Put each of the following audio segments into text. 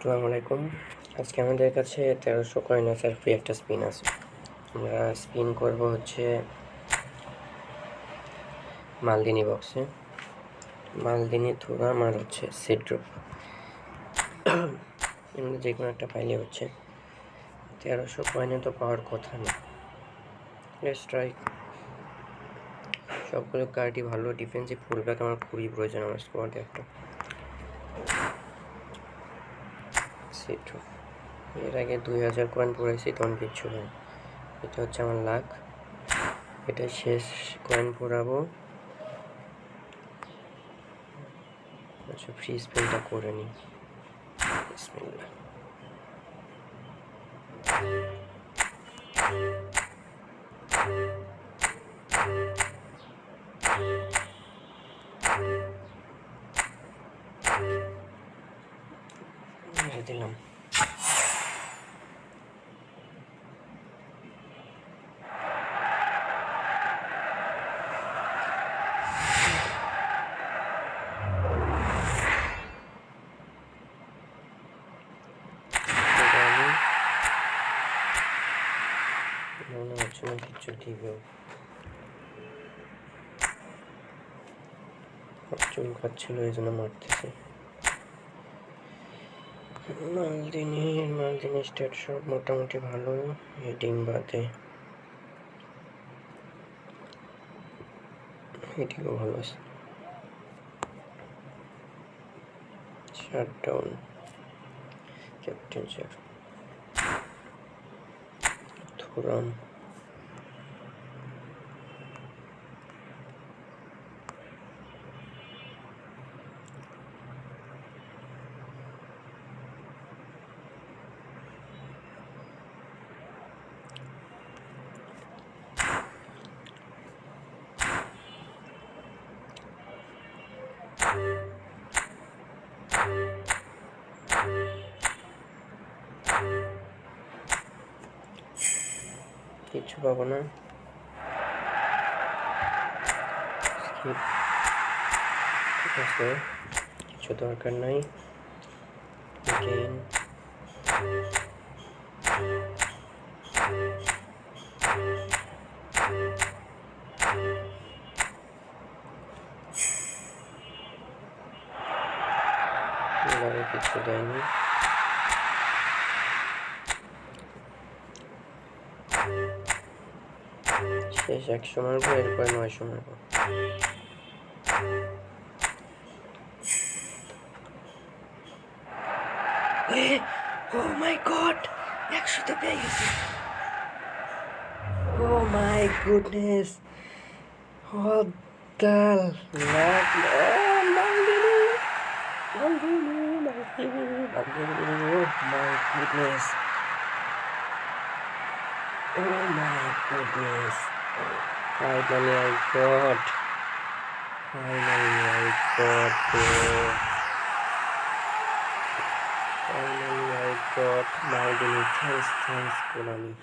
আসসালামু আলাইকুম। আজকে আমাদের কাছে 1300 কয়েন আছে আর ফ্রি একটা স্পিন আছে। আমরা স্পিন করব হচ্ছে মালদিনী বক্সে, মালদিনী থুরাম আর হচ্ছে সিড ড্রপ। এমনি যে কোনো একটা পাইলে হচ্ছে। 1300 কয়েনে তো পাওয়ার কথা না। Let's try. সবগুলো কার্ডই ভালো। ডিফেন্সিভ ফুলব্যাক আমার খুবই প্রয়োজন আমার স্কোয়াডে একটা। সিড ড্রপ এর আগে 2000 কয়েন পড়েছি, তখন কিচ্ছু হয়। এটা হচ্ছে আমার লাক। এটা শেষ কয়েন পড়াবো। আচ্ছা, ফ্রি স্পিনটা করে নিই। বিসমিল্লাহ। দিলাম। মনে হচ্ছে না কিছু দিবেও। চুল খাচ্ছিল, এই জন্য মারতেছে। মালদিনী স্টেট সব মোটামুটি ভালো, হেডিং বাদে হেডিংও ভালো আছে। Shutdown captain sir Thuram. কিছু পাবো না। ঠিক আছে, কিছু দরকার নাই। কিছু দেয়নি। শেষ 100 মারবো, এরপরে 900 মারবো। ও মাই গড, 100তে পেয়ে গেছি। Oh my goodness, what the luck. Oh my goodness. Oh my goodness. Finally I got. Maldini. Thanks, Konami.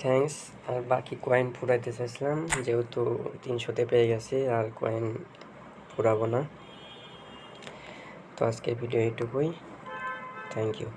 Thanks. আর বাকি কয়েন ফুরাইতে চাইছিলাম, যেহেতু 300তে পেয়ে গেছি, আর কয়েন ফুরাবো না। তো আজকে ভিডিও এইটুকুই। Thank you.